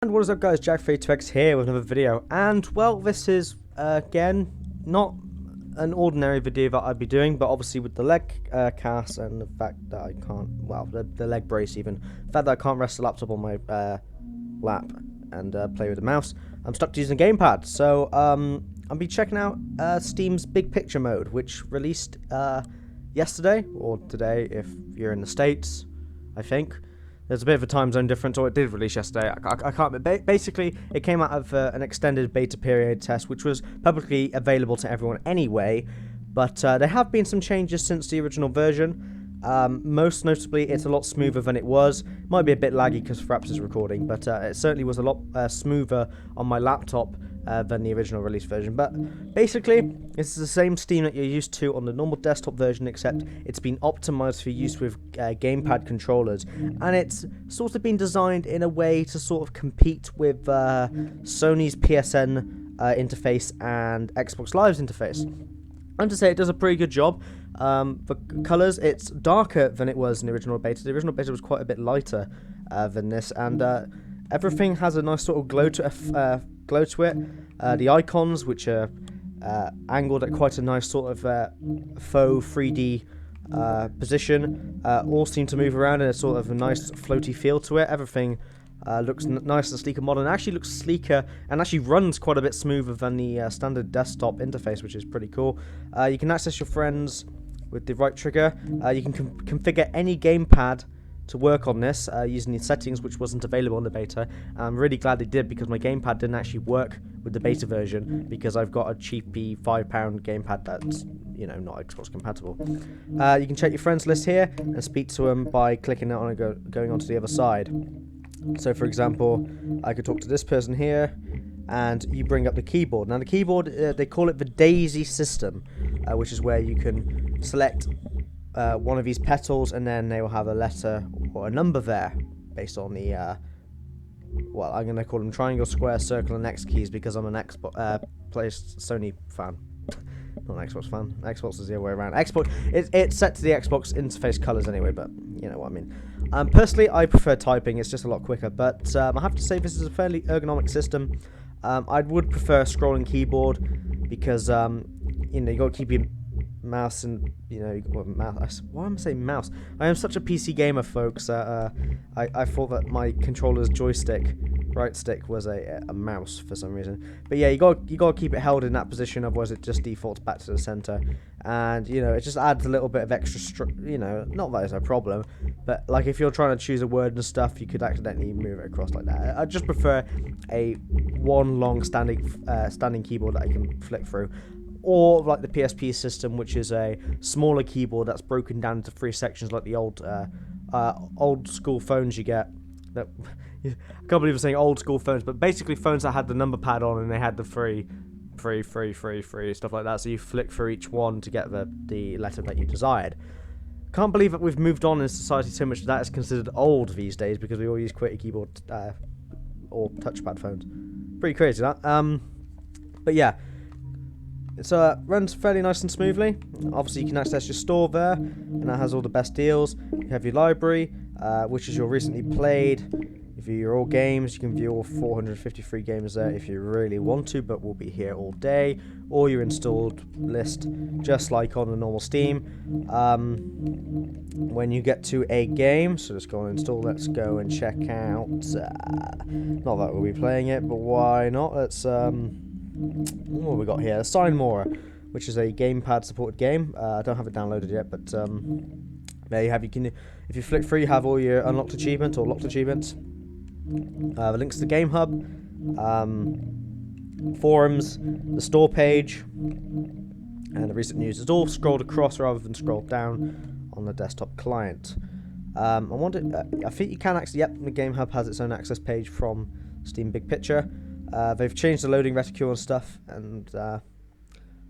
And what is up, guys? Jack32X here with another video, and well, this is again not an ordinary video that I'd be doing, but obviously with the leg cast and the fact that I can't, well, the leg brace even, the fact that I can't rest the laptop on my lap and play with the mouse, I'm stuck to using a gamepad. So I'll be checking out Steam's Big Picture mode, which released yesterday or today if you're in the States, I think. There's a bit of a time zone difference, or it did release yesterday. I can't. Basically, it came out of an extended beta period test, which was publicly available to everyone anyway. But there have been some changes since the original version. Most notably, it's a lot smoother than it was. Might be a bit laggy because Fraps is recording, but it certainly was a lot smoother on my laptop than the original release version. But basically, this is the same Steam that you're used to on the normal desktop version, except it's been optimized for use with gamepad controllers, and it's sort of been designed in a way to sort of compete with Sony's PSN interface and Xbox Live's interface. I have to say, it does a pretty good job. For colours, it's darker than it was in the original beta. The original beta was quite a bit lighter than this, and everything has a nice sort of glow to it. The icons, which are angled at quite a nice sort of faux 3D position, all seem to move around in a sort of a nice floaty feel to it. Everything looks nice and sleek and modern. It actually looks sleeker and actually runs quite a bit smoother than the standard desktop interface, which is pretty cool. You can access your friends with the right trigger. You can configure any gamepad to work on this using the settings, which wasn't available in the beta. I'm really glad they did, because my gamepad didn't actually work with the beta version, because I've got a cheapy £5 gamepad that's, you know, not Xbox compatible. You can check your friends list here and speak to them by clicking on and going on to the other side. So for example, I could talk to this person here, and you bring up the keyboard. Now the keyboard, they call it the DAISY system, which is where you can select one of these petals, and then they will have a letter or a number there based on the well, I'm going to call them triangle, square, circle, and X keys, because I'm an Sony fan. Not an Xbox fan. Xbox is the other way around. Xbox, it's set to the Xbox interface colors anyway, but you know what I mean. Personally, I prefer typing. It's just a lot quicker, but I have to say this is a fairly ergonomic system. I would prefer a scrolling keyboard, because you know, you got to keep your mouse and, you know, mouse. Why am I saying mouse? I am such a PC gamer, folks. I thought that my controller's joystick, right stick, was a mouse for some reason. But yeah, you got to keep it held in that position, otherwise it just defaults back to the center. And you know, it just adds a little bit of extra, you know, not that it's a problem, but like if you're trying to choose a word and stuff, you could accidentally move it across like that. I just prefer a one long standing keyboard that I can flick through. Or like the PSP system, which is a smaller keyboard that's broken down into 3 sections, like the old school phones you get. That I can't believe I'm saying old school phones, but basically phones that had the number pad on and they had the free stuff like that. So you flick through each one to get the letter that you desired. Can't believe that we've moved on in society so much that is considered old these days, because we all use QWERTY keyboard or touchpad phones. Pretty crazy that. But yeah. So it runs fairly nice and smoothly. Obviously, you can access your store there, and that has all the best deals. You have your library, which is your recently played. If you your all games, you can view all 453 games there if you really want to, but we'll be here all day. Or your installed list, just like on the normal Steam. When you get to a game, so let's go and install. Let's go and check out. Not that we'll be playing it, but why not? Let's what have we got here? Sign More, which is a gamepad supported game. I don't have it downloaded yet, but there you have. You can, if you flick through, you have all your unlocked achievements or locked achievements. The links to the Game Hub, forums, the store page, and the recent news. It's all scrolled across rather than scrolled down on the desktop client. I think you can actually. Yep, the Game Hub has its own access page from Steam Big Picture. They've changed the loading reticule and stuff, and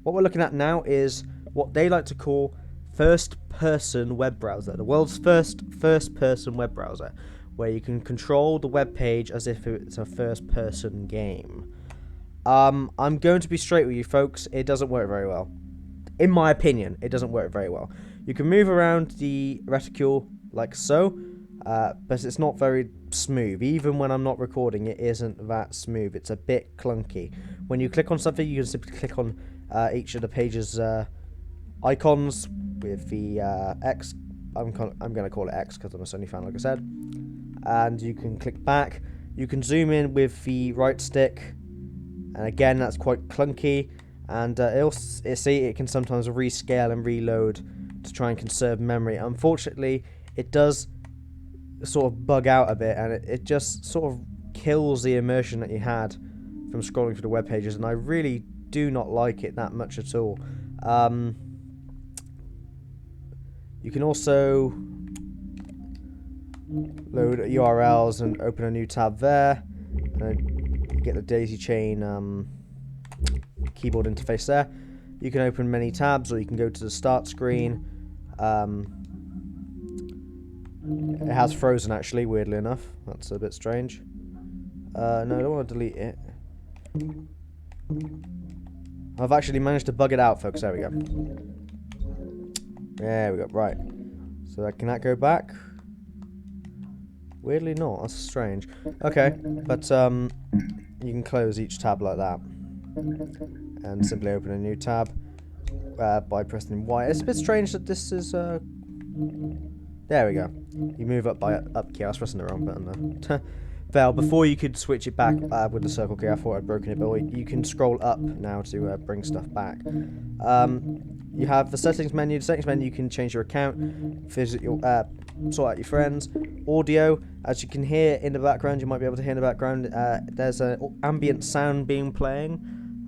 what we're looking at now is what they like to call first-person web browser, the world's first first-person web browser, where you can control the web page as if it's a first-person game. I'm going to be straight with you, folks. It doesn't work very well. In my opinion, it doesn't work very well. You can move around the reticule like so, but it's not very smooth. Even when I'm not recording, it isn't that smooth. It's a bit clunky. When you click on something, you can simply click on each of the page's icons with the X. I'm going to call it X because I'm a Sony fan, like I said. And you can click back. You can zoom in with the right stick, and again, that's quite clunky. And it can sometimes rescale and reload to try and conserve memory. Unfortunately, it does sort of bug out a bit, and it just sort of kills the immersion that you had from scrolling through the web pages, and I really do not like it that much at all. You can also load URLs and open a new tab there, and you get the daisy chain keyboard interface there. You can open many tabs, or you can go to the start screen. It has frozen, actually, weirdly enough. That's a bit strange. No, I don't want to delete it. I've actually managed to bug it out, folks. There we go. There we go. Right. So can that go back? Weirdly not. That's strange. Okay, but you can close each tab like that, and simply open a new tab by pressing Y. It's a bit strange that this is. There we go. You move up by up key. I was pressing the wrong button there. Well, before you could switch it back with the circle key, I thought I'd broken it, but you can scroll up now to bring stuff back. You have the settings menu. The settings menu, you can change your account, visit your, sort out your friends. Audio, as you can hear in the background, you might be able to hear in the background, there's an ambient sound being playing.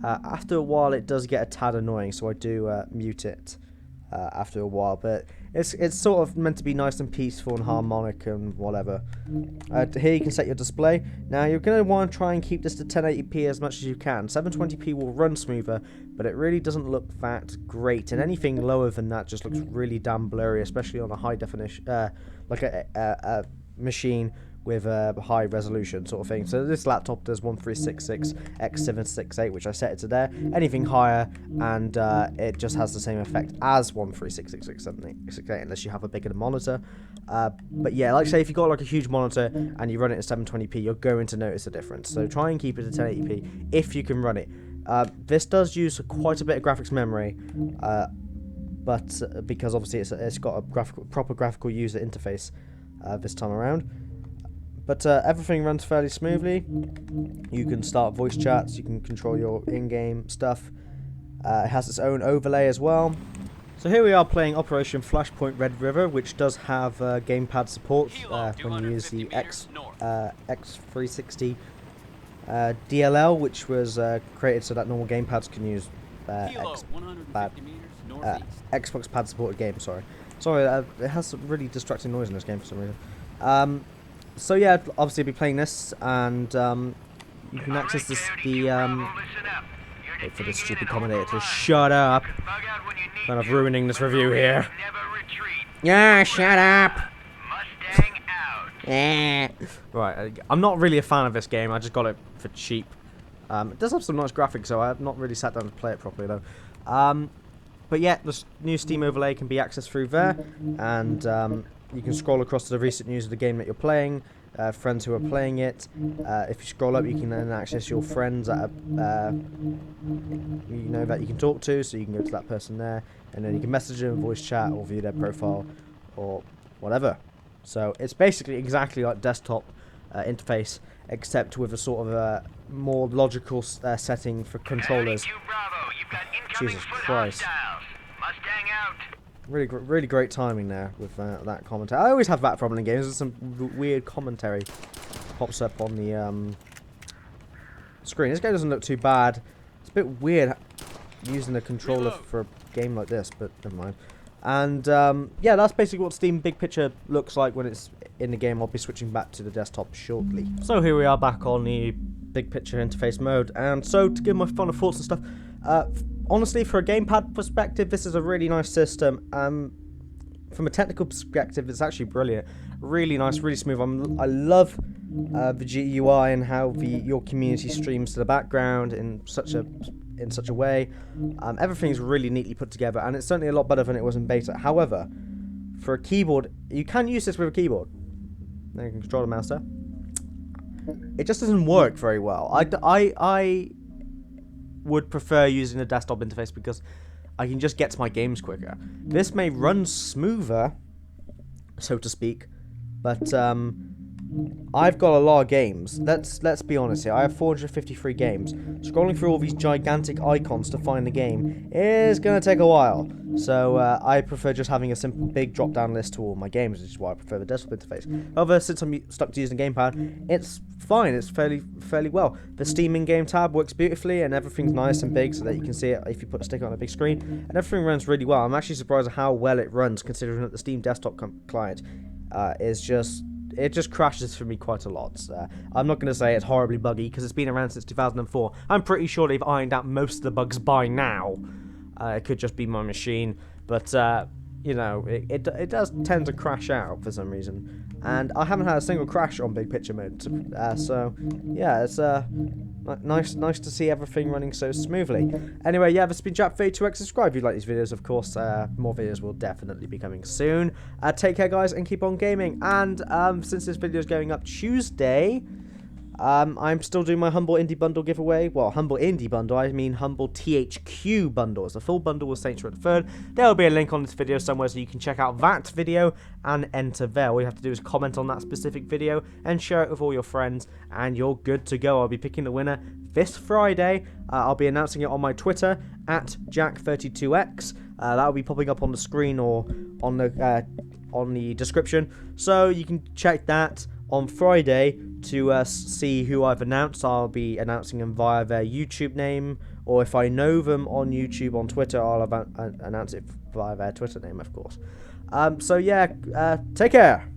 After a while, it does get a tad annoying, so I do mute it after a while, but it's sort of meant to be nice and peaceful and harmonic and whatever. Here you can set your display. Now you're going to want to try and keep this to 1080p as much as you can. 720p will run smoother, but it really doesn't look that great, and anything lower than that just looks really damn blurry, especially on a high definition, like a machine with a high resolution sort of thing. So this laptop does 1366x768, which I set it to there. Anything higher, and it just has the same effect as 1366x768, unless you have a bigger monitor. But yeah, like I say, if you've got like a huge monitor and you run it at 720p, you're going to notice a difference. So try and keep it at 1080p if you can run it. This does use quite a bit of graphics memory, but because obviously it's got a proper graphical user interface this time around. But everything runs fairly smoothly. You can start voice chats, you can control your in-game stuff. It has its own overlay as well. So here we are playing Operation Flashpoint Red River, which does have gamepad support when you use the X360 DLL, which was created so that normal gamepads can use Xbox pad supported games. Sorry, it has some really distracting noise in this game for some reason. So yeah, obviously I'll be playing this, and you can access this, wait for this stupid commentator to shut up. Kind of ruining this review here. Yeah, shut up. Yeah. Right, I'm not really a fan of this game. I just got it for cheap. It does have some nice graphics, so I have not really sat down to play it properly though. But yeah, the new Steam overlay can be accessed through there, and you can scroll across to the recent news of the game that you're playing, friends who are playing it. If you scroll up, you can then access your friends that are, that you can talk to, so you can go to that person there, and then you can message them, voice chat, or view their profile, or whatever. So it's basically exactly like desktop interface, except with a sort of a more logical setting for controllers. Jesus Christ. Really great timing there with that commentary. I always have that problem in games. There's some weird commentary pops up on the screen. This game doesn't look too bad. It's a bit weird using a controller for a game like this, but never mind. And yeah, that's basically what Steam Big Picture looks like when it's in the game. I'll be switching back to the desktop shortly. So here we are back on the Big Picture interface mode. And so to give my final thoughts and stuff, honestly, for a gamepad perspective, this is a really nice system. From a technical perspective, it's actually brilliant. Really nice, really smooth. I love the GUI and how your community streams to the background in such a way. Everything's really neatly put together, and it's certainly a lot better than it was in beta. However, for a keyboard, you can use this with a keyboard. Then you can control the mouse there. It just doesn't work very well. I would prefer using the desktop interface because I can just get to my games quicker. This may run smoother, so to speak, but I've got a lot of games. Let's be honest here. I have 453 games. Scrolling through all these gigantic icons to find the game is gonna take a while. So I prefer just having a simple big drop-down list to all my games, which is why I prefer the desktop interface. However, since I'm stuck to using the gamepad, it's fine. It's fairly well. The Steam in-game tab works beautifully, and everything's nice and big so that you can see it if you put a sticker on a big screen. And everything runs really well. I'm actually surprised at how well it runs, considering that the Steam desktop client is just. It just crashes for me quite a lot. I'm not going to say it's horribly buggy because it's been around since 2004. I'm pretty sure they've ironed out most of the bugs by now. It could just be my machine, but you know, it does tend to crash out for some reason. And I haven't had a single crash on big picture mode, so yeah, it's nice to see everything running so smoothly. Anyway, yeah, this has been Jack32X. Subscribe if you like these videos, of course. More videos will definitely be coming soon. Take care, guys, and keep on gaming. And since this video is going up Tuesday, I'm still doing my Humble Indie Bundle giveaway. Well, Humble Indie Bundle, I mean Humble THQ Bundle. It's a full bundle with Saints Row the Third. There will be a link on this video somewhere so you can check out that video and enter there. All you have to do is comment on that specific video and share it with all your friends, and you're good to go. I'll be picking the winner this Friday. I'll be announcing it on my Twitter, at Jack32X. That will be popping up on the screen or on the description. So you can check that on Friday to see who I've announced. I'll be announcing them via their YouTube name, or if I know them on YouTube, on Twitter, I'll announce it via their Twitter name, of course. So yeah, take care.